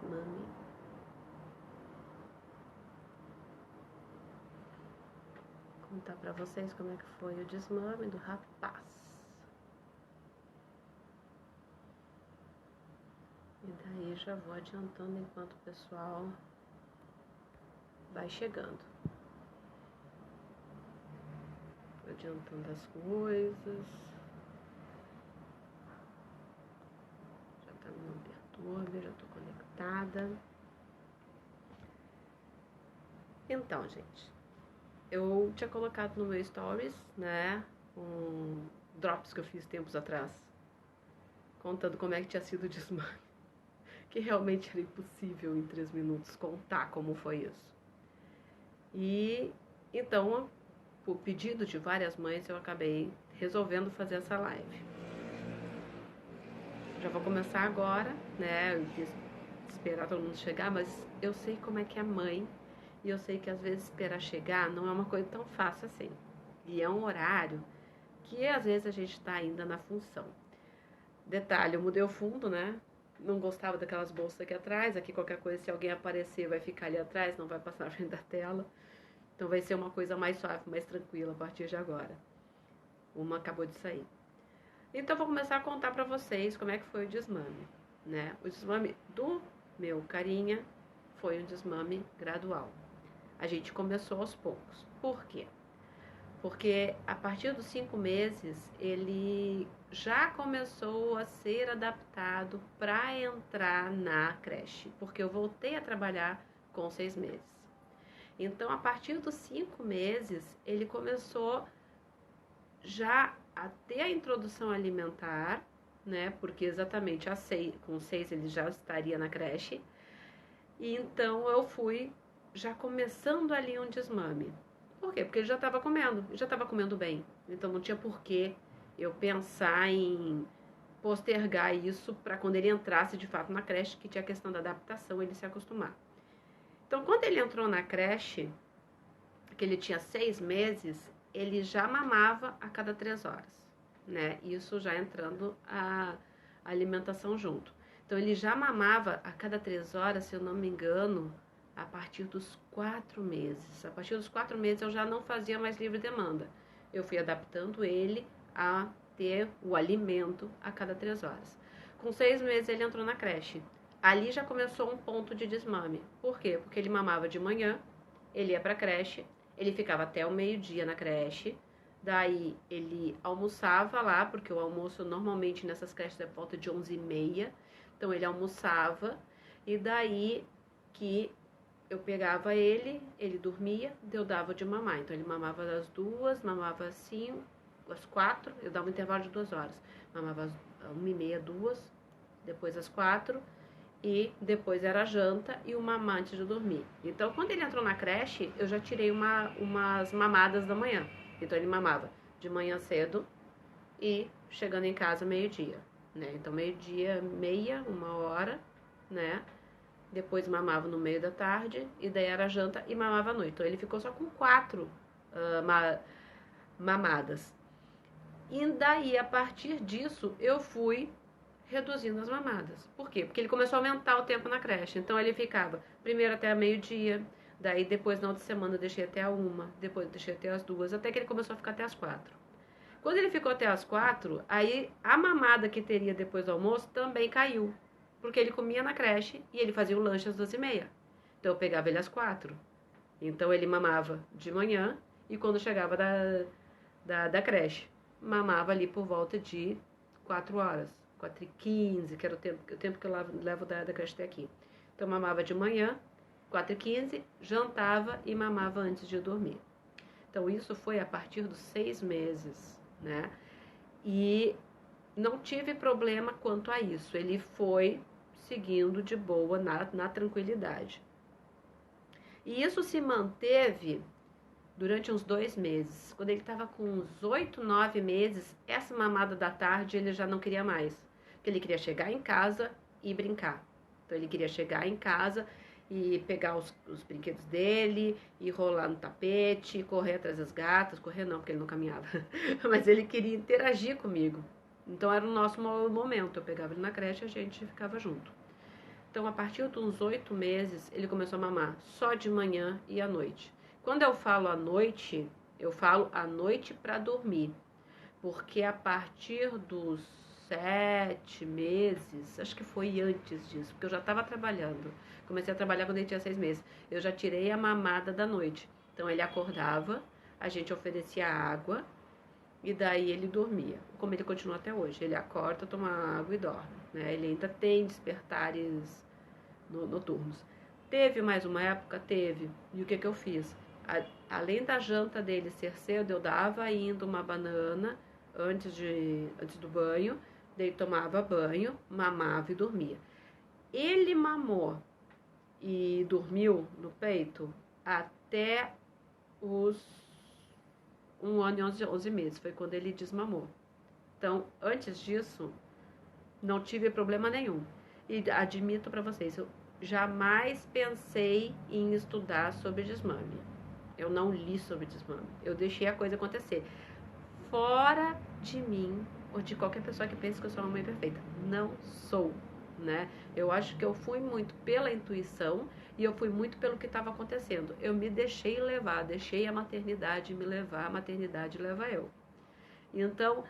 desmame. Vou contar pra vocês como é que foi o desmame do rapaz. E daí já vou adiantando enquanto o pessoal vai chegando. Vou adiantando as coisas. Já tá no perturbe, já tô conectada. Então, gente, eu tinha colocado no meu stories, né, um drops que eu fiz tempos atrás, contando como é que tinha sido o desmame. Que realmente era impossível em 3 minutos contar como foi isso. E então, por pedido de várias mães, eu acabei resolvendo fazer essa live. Já vou começar agora, né? Eu quis esperar todo mundo chegar, mas eu sei como é que é mãe. E eu sei que às vezes esperar chegar não é uma coisa tão fácil assim. E é um horário que às vezes a gente tá ainda na função. Detalhe, eu mudei o fundo, né? Não gostava daquelas bolsas aqui atrás. Aqui qualquer coisa, se alguém aparecer, vai ficar ali atrás, não vai passar na frente da tela. Então vai ser uma coisa mais suave, mais tranquila a partir de agora. Uma acabou de sair. Então vou começar a contar pra vocês como é que foi o desmame, né? O desmame do meu carinha foi um desmame gradual. A gente começou aos poucos. Por quê? Porque a partir dos 5 meses ele já começou a ser adaptado para entrar na creche, porque eu voltei a trabalhar com 6 meses. Então, a partir dos 5 meses, ele começou já a ter a introdução alimentar, né? Porque exatamente com 6 ele já estaria na creche. E então eu fui já começando ali um desmame. Por quê? Porque ele já estava comendo bem. Então não tinha porquê eu pensar em postergar isso para quando ele entrasse de fato na creche, que tinha a questão da adaptação, ele se acostumar. Então, quando ele entrou na creche, que ele tinha 6 meses, ele já mamava a cada 3 horas, né? Isso já entrando a alimentação junto. Então, ele já mamava a cada 3 horas, se eu não me engano, a partir dos 4 meses. A partir dos 4 meses eu já não fazia mais livre demanda. Eu fui adaptando ele a ter o alimento a cada 3 horas. Com 6 meses ele entrou na creche. Ali já começou um ponto de desmame. Por quê? Porque ele mamava de manhã, ele ia para a creche, ele ficava até o meio-dia na creche, daí ele almoçava lá, porque o almoço normalmente nessas creches é por volta de 11h30, então ele almoçava, e daí que eu pegava ele dormia, eu dava de mamar. Então ele mamava às 2, mamava às 5, às 4, eu dava um intervalo de 2 horas. Mamava às 1h30, 2, depois às 4, e depois era a janta e o mamar antes de dormir. Então, quando ele entrou na creche, eu já tirei umas mamadas da manhã. Então, ele mamava de manhã cedo e chegando em casa meio-dia, né? Então, meio-dia, meia, 1 hora, né? Depois mamava no meio da tarde e daí era a janta e mamava à noite. Então, ele ficou só com 4 mamadas. E daí, a partir disso, eu fui reduzindo as mamadas. Por quê? Porque ele começou a aumentar o tempo na creche. Então ele ficava primeiro até meio-dia, daí depois na outra semana eu deixei até a 1, depois eu deixei até as 2, até que ele começou a ficar até as 4. Quando ele ficou até as 4, aí a mamada que teria depois do almoço também caiu. Porque ele comia na creche e ele fazia o lanche às 12h30. Então eu pegava ele às 4. Então ele mamava de manhã e quando chegava da creche, mamava ali por volta de 4 horas. 4h15, que era o tempo que eu levo da creche até aqui. Então, mamava de manhã, 4h15, jantava e mamava antes de dormir. Então, isso foi a partir dos 6 meses, né? E não tive problema quanto a isso. Ele foi seguindo de boa, na tranquilidade. E isso se manteve durante uns 2 meses. Quando ele estava com uns 8, 9 meses, essa mamada da tarde ele já não queria mais. Porque ele queria chegar em casa e brincar. Então ele queria chegar em casa e pegar os brinquedos dele, e rolar no tapete, correr atrás das gatas. Correr não, porque ele não caminhava. Mas ele queria interagir comigo. Então era o nosso momento. Eu pegava ele na creche e a gente ficava junto. Então, a partir de uns 8 meses, ele começou a mamar só de manhã e à noite. Quando eu falo à noite, eu falo à noite para dormir. Porque a partir dos 7 meses, acho que foi antes disso, porque eu já estava trabalhando. Comecei a trabalhar quando ele tinha 6 meses. Eu já tirei a mamada da noite. Então ele acordava, a gente oferecia água e daí ele dormia. Como ele continua até hoje. Ele acorda, toma água e dorme. Né? Ele ainda tem despertares noturnos. Teve mais uma época? Teve. E o que eu fiz? Além da janta dele ser cedo, eu dava ainda uma banana antes do banho, daí tomava banho, mamava e dormia. Ele mamou e dormiu no peito até os 1 ano e 11 meses, foi quando ele desmamou. Então, antes disso, não tive problema nenhum. E admito para vocês, eu jamais pensei em estudar sobre desmame. Eu não li sobre desmame. Eu deixei a coisa acontecer. Fora de mim, ou de qualquer pessoa que pense que eu sou uma mãe perfeita. Não sou, né? Eu acho que eu fui muito pela intuição e eu fui muito pelo que estava acontecendo. Eu me deixei levar, deixei a maternidade me levar, a maternidade leva eu. Então,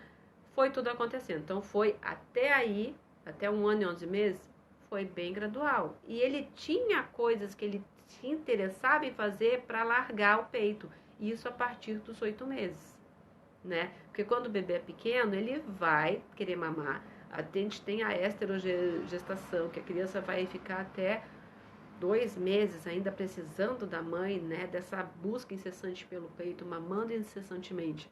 foi tudo acontecendo. Então, foi até aí, até 1 ano e 11 meses, foi bem gradual. E ele tinha coisas que ele se interessava em fazer para largar o peito. Isso a partir dos 8 meses, né? Porque quando o bebê é pequeno, ele vai querer mamar. A gente tem a esterogestação, que a criança vai ficar até 2 meses ainda precisando da mãe, né? Dessa busca incessante pelo peito, mamando incessantemente.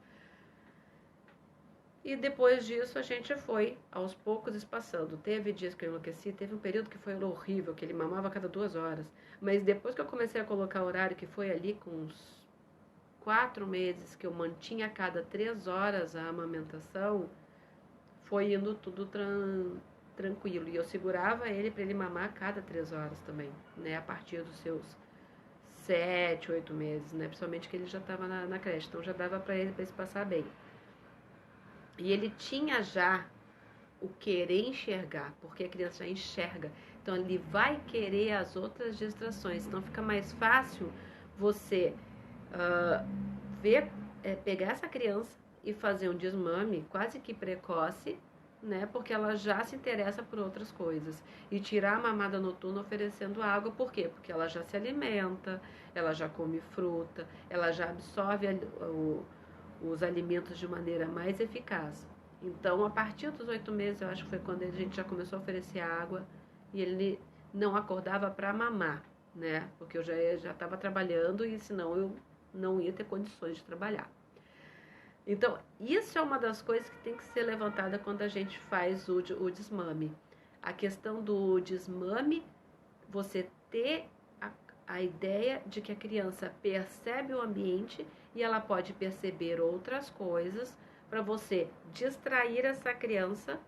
E depois disso a gente foi aos poucos espaçando. Teve dias que eu enlouqueci, teve um período que foi horrível, que ele mamava a cada 2 horas. Mas depois que eu comecei a colocar horário, que foi ali com uns 4 meses, que eu mantinha a cada 3 horas a amamentação, foi indo tudo tranquilo. E eu segurava ele para ele mamar a cada 3 horas também, né? A partir dos seus 7, 8 meses, né? Principalmente que ele já estava na creche, então já dava para ele se passar bem. E ele tinha já o querer enxergar, porque a criança já enxerga. Então ele vai querer as outras distrações. Então fica mais fácil você pegar essa criança e fazer um desmame quase que precoce, né? Porque ela já se interessa por outras coisas. E tirar a mamada noturna oferecendo água, por quê? Porque ela já se alimenta, ela já come fruta, ela já absorve os alimentos de maneira mais eficaz. Então, a partir dos 8 meses, eu acho que foi quando a gente já começou a oferecer água e ele não acordava para mamar, né? Porque eu já estava trabalhando e senão eu não ia ter condições de trabalhar. Então, isso é uma das coisas que tem que ser levantada quando a gente faz o desmame. A questão do desmame, você ter a ideia de que a criança percebe o ambiente e ela pode perceber outras coisas para você distrair essa criança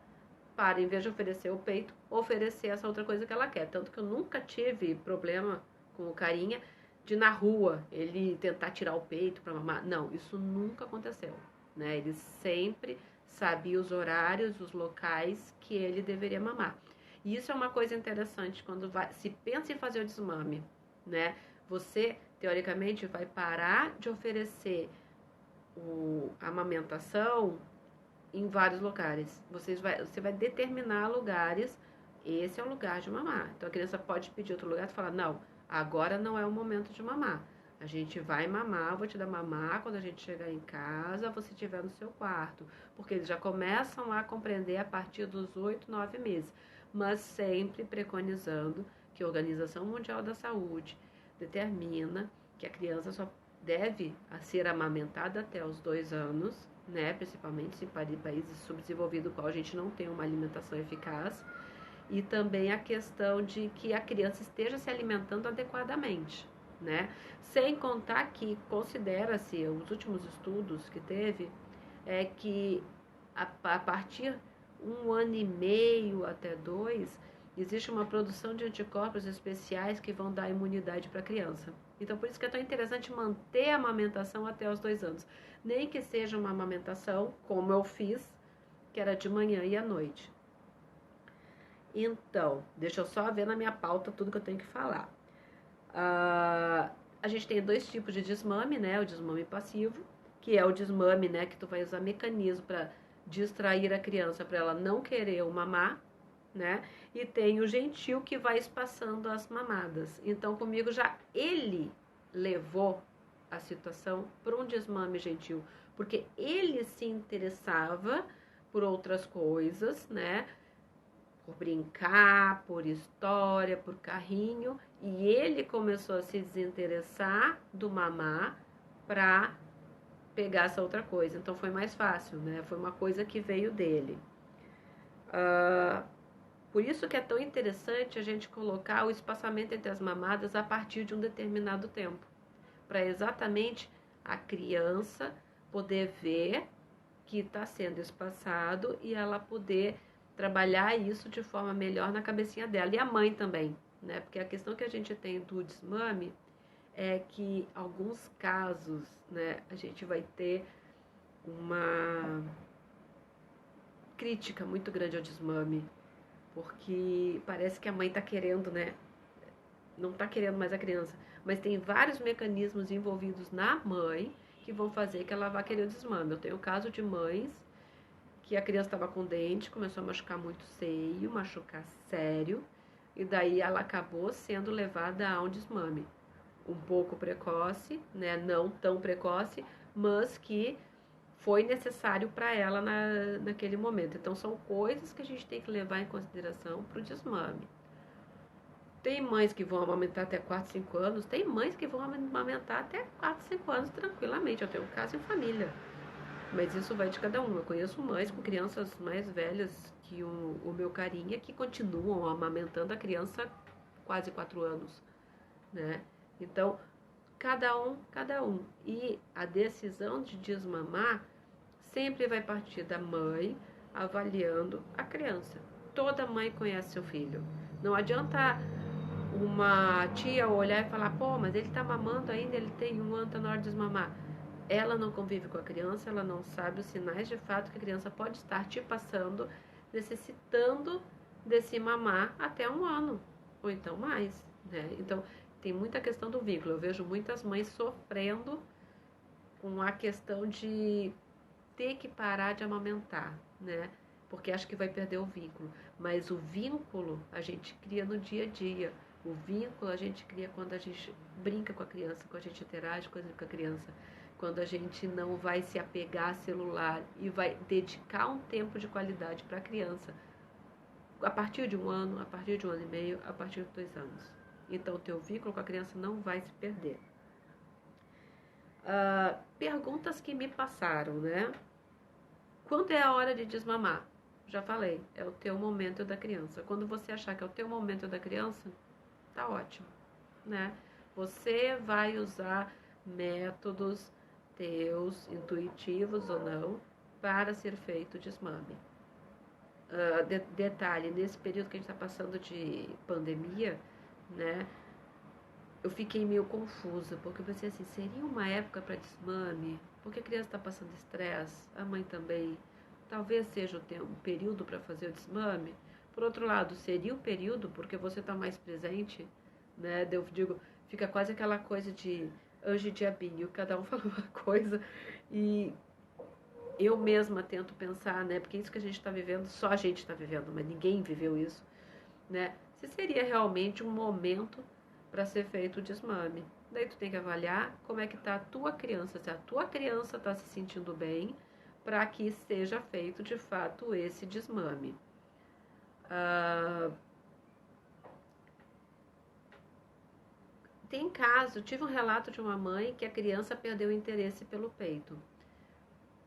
para, em vez de oferecer o peito, oferecer essa outra coisa que ela quer. Tanto que eu nunca tive problema com o Carinha de na rua ele tentar tirar o peito para mamar. Não, isso nunca aconteceu, né? Ele sempre sabia os horários, os locais que ele deveria mamar. E isso é uma coisa interessante quando se pensa em fazer o desmame, né? Você, teoricamente, vai parar de oferecer a amamentação em vários lugares. Você vai determinar lugares, esse é o lugar de mamar. Então a criança pode pedir outro lugar e falar, não, agora não é o momento de mamar. A gente vai mamar, vou te dar mamar quando a gente chegar em casa, você estiver no seu quarto. Porque eles já começam a compreender a partir dos 8, 9 meses. Mas sempre preconizando que a Organização Mundial da Saúde determina que a criança só deve ser amamentada até os 2 anos, né? Principalmente em países subdesenvolvidos, qual a gente não tem uma alimentação eficaz. E também a questão de que a criança esteja se alimentando adequadamente, né? Sem contar que considera-se, os últimos estudos que teve, é que a partir 1 ano e meio até 2, existe uma produção de anticorpos especiais que vão dar imunidade para a criança. Então, por isso que é tão interessante manter a amamentação até os 2 anos. Nem que seja uma amamentação, como eu fiz, que era de manhã e à noite. Então, deixa eu só ver na minha pauta tudo que eu tenho que falar. A gente tem dois tipos de desmame, né? O desmame passivo, que é o desmame, né? Que tu vai usar mecanismo para distrair a criança para ela não querer o mamar, né? E tem o gentil que vai espaçando as mamadas. Então, comigo já ele levou a situação para um desmame gentil, porque ele se interessava por outras coisas, né? Por brincar, por história, por carrinho, e ele começou a se desinteressar do mamar para pegar essa outra coisa. Então foi mais fácil, né? Foi uma coisa que veio dele. Por isso que é tão interessante a gente colocar o espaçamento entre as mamadas a partir de um determinado tempo, para exatamente a criança poder ver que está sendo espaçado e ela poder trabalhar isso de forma melhor na cabecinha dela. E a mãe também, né? Porque a questão que a gente tem do desmame é que alguns casos, né, a gente vai ter uma crítica muito grande ao desmame, porque parece que a mãe está querendo, né? Não está querendo mais a criança, mas tem vários mecanismos envolvidos na mãe que vão fazer que ela vá querer o desmame. Eu tenho o caso de mães que a criança estava com dente, começou a machucar muito seio, machucar sério, e daí ela acabou sendo levada a um desmame. Um pouco precoce, né? Não tão precoce, mas que foi necessário para ela naquele momento. Então são coisas que a gente tem que levar em consideração para o desmame. Tem mães que vão amamentar até 4, 5 anos, tem mães que vão amamentar até 4, 5 anos tranquilamente. Eu tenho um caso em família. Mas isso vai de cada um. Eu conheço mães com crianças mais velhas que o meu carinha que continuam amamentando a criança quase 4 anos, né? Então, cada um, cada um. E a decisão de desmamar sempre vai partir da mãe avaliando a criança. Toda mãe conhece seu filho. Não adianta uma tia olhar e falar, pô, mas ele tá mamando ainda, ele tem 1 ano, tá na hora de desmamar. Ela não convive com a criança, ela não sabe os sinais de fato que a criança pode estar te passando, necessitando desse mamar até 1 ano, ou então mais, né? Então, tem muita questão do vínculo. Eu vejo muitas mães sofrendo com a questão de ter que parar de amamentar, né? Porque acho que vai perder o vínculo. Mas o vínculo a gente cria no dia a dia. O vínculo a gente cria quando a gente brinca com a criança, quando a gente interage com a criança, quando a gente não vai se apegar a celular e vai dedicar um tempo de qualidade para a criança. A partir de 1 ano, a partir de 1 ano e meio, a partir de 2 anos. Então, o teu vínculo com a criança não vai se perder. Perguntas que me passaram, né? Quando é a hora de desmamar? Já falei, é o teu momento da criança. Quando você achar que é o teu momento da criança, tá ótimo, né? Você vai usar métodos teus, intuitivos ou não, para ser feito o desmame. Detalhe, nesse período que a gente está passando de pandemia, né? Eu fiquei meio confusa, porque eu pensei assim, seria uma época para desmame? Porque a criança está passando estresse, a mãe também. Talvez seja o período para fazer o desmame. Por outro lado, seria o período porque você está mais presente, né? Eu digo, fica quase aquela coisa de anjo e diabinho, cada um fala uma coisa. E eu mesma tento pensar, né? Porque isso que a gente está vivendo, só a gente está vivendo, mas ninguém viveu isso, né? Se seria realmente um momento para ser feito o desmame. Daí tu tem que avaliar como é que está a tua criança, se a tua criança está se sentindo bem, para que seja feito de fato esse desmame. Tem caso, tive um relato de uma mãe que a criança perdeu o interesse pelo peito.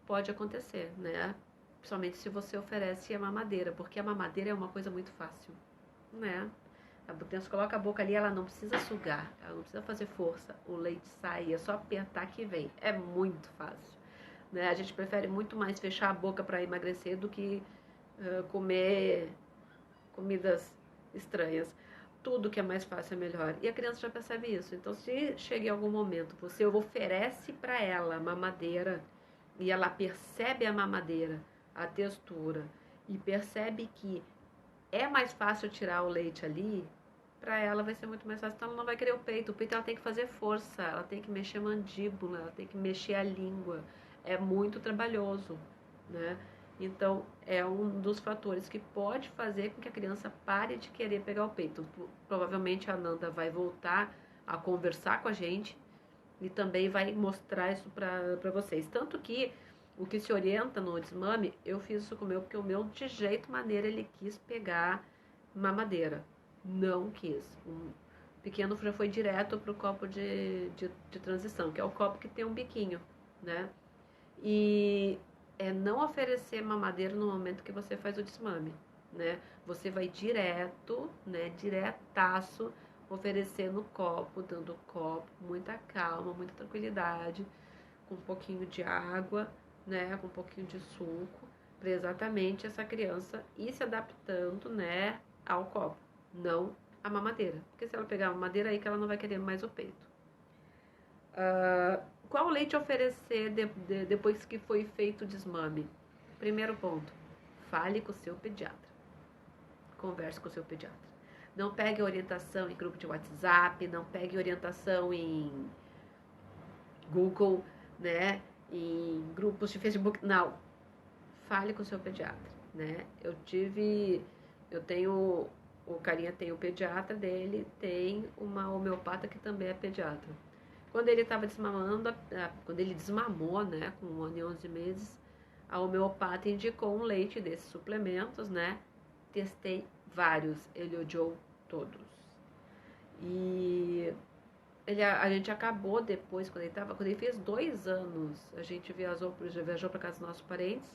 Pode acontecer, né? Principalmente se você oferece a mamadeira, porque a mamadeira é uma coisa muito fácil, né? A criança coloca a boca ali, ela não precisa sugar, ela não precisa fazer força, o leite sai, é só apertar que vem. É muito fácil, né? A gente prefere muito mais fechar a boca para emagrecer do que comer comidas estranhas. Tudo que é mais fácil é melhor. E a criança já percebe isso. Então, se chega em algum momento, você oferece para ela a mamadeira e ela percebe a mamadeira, a textura, e percebe que é mais fácil tirar o leite ali, para ela vai ser muito mais fácil, então ela não vai querer o peito. O peito ela tem que fazer força, ela tem que mexer a mandíbula, ela tem que mexer a língua. É muito trabalhoso, né? Então, é um dos fatores que pode fazer com que a criança pare de querer pegar o peito. Provavelmente a Nanda vai voltar a conversar com a gente e também vai mostrar isso para vocês. Tanto que o que se orienta no desmame, eu fiz isso com o meu, porque o meu, de jeito maneira, ele quis pegar mamadeira. Não quis. O pequeno já foi direto para o copo de transição, que é o copo que tem um biquinho, né? E é não oferecer mamadeira no momento que você faz o desmame, né? Você vai direto, né? Diretaço, oferecendo o copo, dando o copo, muita calma, muita tranquilidade, com um pouquinho de água, né? Com um pouquinho de suco, para exatamente essa criança ir se adaptando, né? Ao copo, não a mamadeira. Porque se ela pegar a mamadeira, aí que ela não vai querer mais o peito. Qual leite oferecer depois que foi feito o desmame? Primeiro ponto, fale com o seu pediatra. Converse com o seu pediatra. Não pegue orientação em grupo de WhatsApp, não pegue orientação em Google, né? Em grupos de Facebook. Não. Fale com o seu pediatra, né? Eu tenho, o carinha tem o pediatra dele, tem uma homeopata que também é pediatra. Quando ele estava desmamando, quando ele desmamou, né, com 1 ano e 11 meses, a homeopata indicou um leite desses suplementos, né? Testei vários, ele odiou todos. E a gente acabou depois, quando ele fez 2 anos, a gente viajou para casa dos nossos parentes,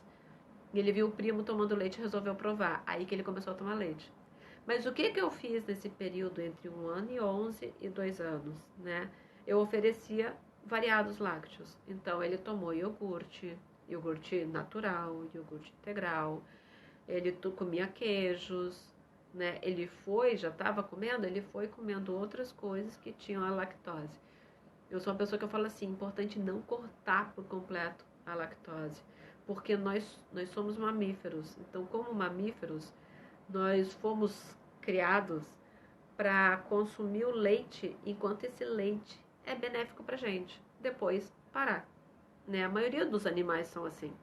e ele viu o primo tomando leite e resolveu provar. Aí que ele começou a tomar leite. Mas o que eu fiz nesse período entre 1 ano e 11 e 2 anos, né? Eu oferecia variados lácteos. Então, ele tomou iogurte natural, iogurte integral. Ele comia queijos, né? Já estava comendo, ele foi comendo outras coisas que tinham a lactose. Eu sou uma pessoa que eu falo assim, importante não cortar por completo a lactose, porque nós somos mamíferos. Então, como mamíferos, nós fomos criados para consumir o leite enquanto esse leite é benéfico para gente. Depois, parar. Né? A maioria dos animais são assim.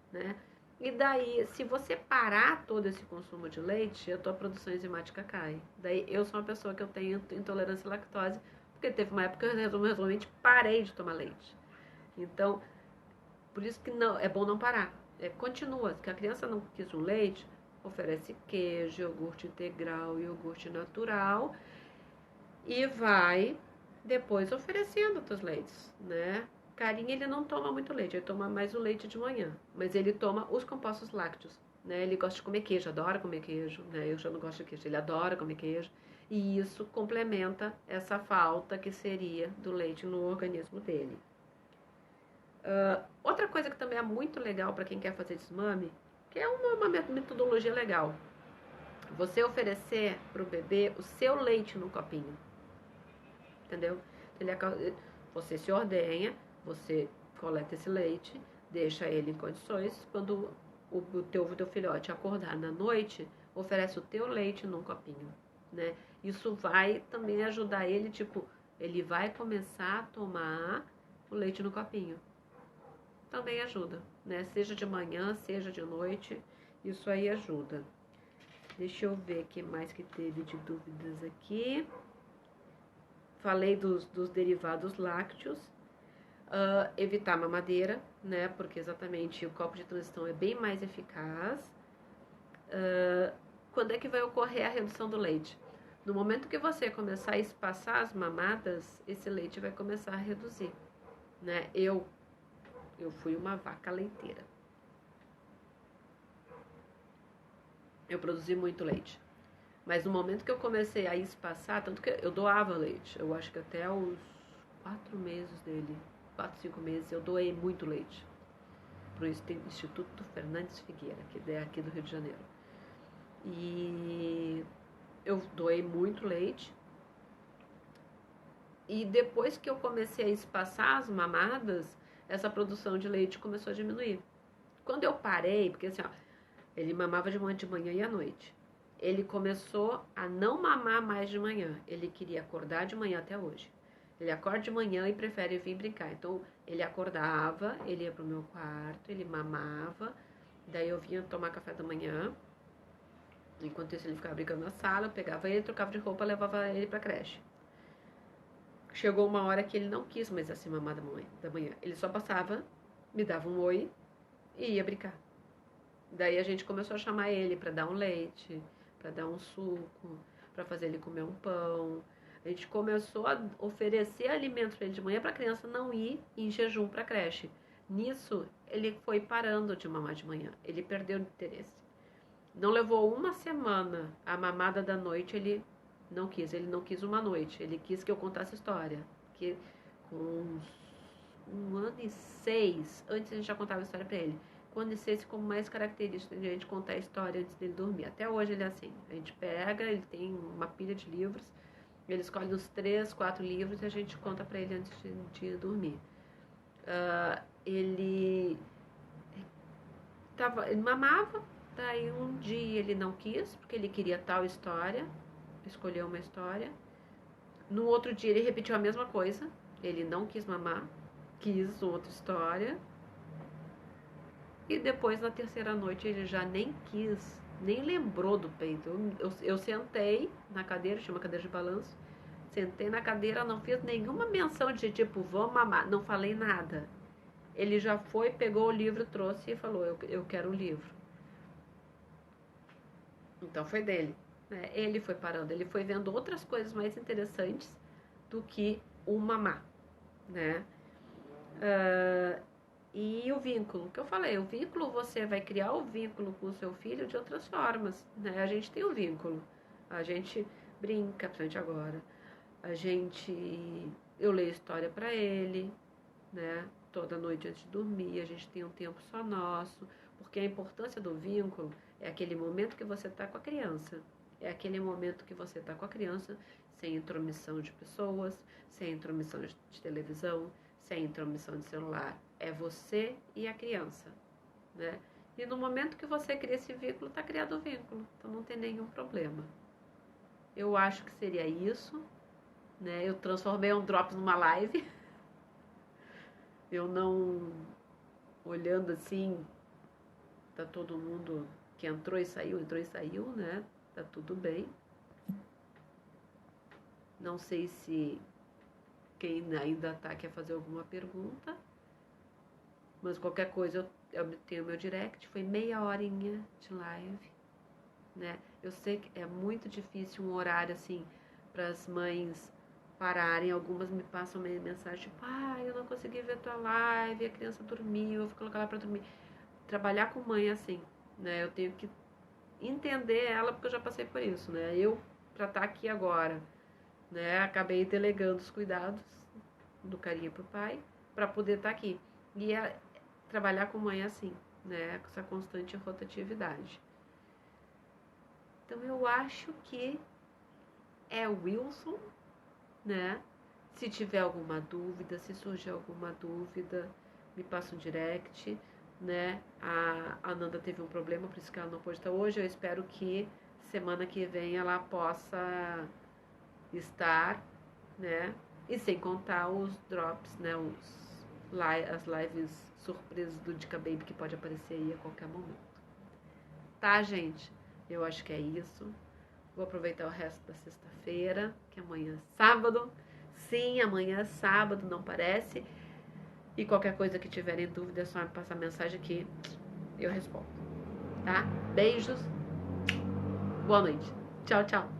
Né? E daí, se você parar todo esse consumo de leite, a tua produção enzimática cai. Daí, eu sou uma pessoa que eu tenho intolerância à lactose, porque teve uma época que eu realmente parei de tomar leite. Então, por isso que não, é bom não parar. Continua. Se a criança não quis um leite, oferece queijo, iogurte integral, iogurte natural e vai depois oferecendo outros leites, né? Carinha, ele não toma muito leite, ele toma mais o leite de manhã, mas ele toma os compostos lácteos, né? Ele gosta de comer queijo, adora comer queijo, né? Eu já não gosto de queijo, ele adora comer queijo, e isso complementa essa falta que seria do leite no organismo dele. Outra coisa que também é muito legal para quem quer fazer desmame, que é uma metodologia legal, você oferecer para o bebê o seu leite no copinho, entendeu? Você se ordenha, você coleta esse leite, deixa ele em condições, quando o teu filhote acordar na noite, oferece o teu leite num copinho, né? Isso vai também ajudar ele, tipo, ele vai começar a tomar o leite no copinho. Também ajuda, né? Seja de manhã, seja de noite, isso aí ajuda. Deixa eu ver o que mais que teve de dúvidas aqui. Falei dos derivados lácteos. Evitar mamadeira, né? Porque exatamente o copo de transição é bem mais eficaz. Quando é que vai ocorrer a redução do leite? No momento que você começar a espaçar as mamadas, esse leite vai começar a reduzir, né? Eu fui uma vaca leiteira. Eu produzi muito leite. Mas no momento que eu comecei a espaçar, tanto que eu doava leite, eu acho que até os 4 meses dele, 4, 5 meses, eu doei muito leite para o Instituto Fernandes Figueira, que é aqui do Rio de Janeiro. E eu doei muito leite. E depois que eu comecei a espaçar as mamadas, essa produção de leite começou a diminuir. Quando eu parei, porque assim, ó, ele mamava de manhã e à noite. ele começou a não mamar mais de manhã. Ele queria acordar de manhã até hoje. Ele acorda de manhã e prefere vir brincar. Então, ele acordava, ele ia pro meu quarto, ele mamava. Daí eu vinha tomar café da manhã. Enquanto isso, ele ficava brincando na sala. Eu pegava ele, trocava de roupa, levava ele pra creche. Chegou uma hora que ele não quis mais assim mamar da manhã. Ele só passava, me dava um oi e ia brincar. Daí a gente começou a chamar ele para dar um leite, para dar um suco, para fazer ele comer um pão. A gente começou a oferecer alimentos para ele de manhã para a criança não ir em jejum para a creche. Nisso, ele foi parando de mamar de manhã. Ele perdeu o interesse. Não levou uma semana a mamada da noite, ele não quis. Ele não quis uma noite. Ele quis que eu contasse história. Que com um ano e 6, antes a gente já contava história para ele. Com 1 ano e 6 ficou mais característico de a gente contar a história antes dele dormir. Até hoje ele é assim. A gente pega, ele tem uma pilha de livros, ele escolhe uns 3, 4 livros e a gente conta para ele antes de dormir. Ele mamava, daí um dia ele não quis, porque ele queria tal história, escolheu uma história. No outro dia ele repetiu a mesma coisa, ele não quis mamar, quis outra história. E depois, na terceira noite, ele já nem quis, nem lembrou do peito. Eu sentei na cadeira, tinha uma cadeira de balanço, sentei na cadeira, não fiz nenhuma menção de tipo, vamos mamar, não falei nada. Ele já foi, pegou o livro, trouxe e falou, eu quero o livro. Então foi dele, né? Ele foi parando, ele foi vendo outras coisas mais interessantes do que o mamar, né? E o vínculo, que eu falei, o vínculo, você vai criar o vínculo com o seu filho de outras formas, né? A gente tem o vínculo, a gente brinca, principalmente agora, eu leio história para ele, né? Toda noite antes de dormir, a gente tem um tempo só nosso, porque a importância do vínculo é aquele momento que você está com a criança, é aquele momento que você está com a criança sem intromissão de pessoas, sem intromissão de televisão, sem intromissão de celular. É você e a criança, né? E no momento que você cria esse vínculo, está criado o vínculo. Então não tem nenhum problema. Eu acho que seria isso, né? Eu transformei um Drops numa live. Eu não... Olhando assim, tá todo mundo que entrou e saiu, né? Tá tudo bem. Não sei se quem ainda tá quer fazer alguma pergunta. Mas qualquer coisa eu tenho meu direct. Foi meia horinha de live, né? Eu sei que é muito difícil um horário assim para as mães pararem. Algumas me passam mensagem tipo, eu não consegui ver tua live, a criança dormiu, eu vou colocar ela para dormir. Trabalhar com mãe é assim, né? Eu tenho que entender ela porque eu já passei por isso, né? Eu, para estar aqui agora, né? Acabei delegando os cuidados do carinho pro pai para poder estar aqui. E trabalhar com mãe é assim, né? Com essa constante rotatividade. Então eu acho que é o Wilson, né? Se tiver alguma dúvida, se surgir alguma dúvida, me passa um direct, né? A Nanda teve um problema, por isso que ela não pôde estar hoje. Eu espero que semana que vem ela possa estar, né? E sem contar os drops, né? As lives surpresas do Dica Baby que pode aparecer aí a qualquer momento. Tá, gente? Eu acho que é isso. Vou aproveitar o resto da sexta-feira, que amanhã é sábado. Sim, amanhã é sábado, não parece. E qualquer coisa que tiverem dúvida, é só me passar mensagem que eu respondo. Tá? Beijos. Boa noite. Tchau, tchau.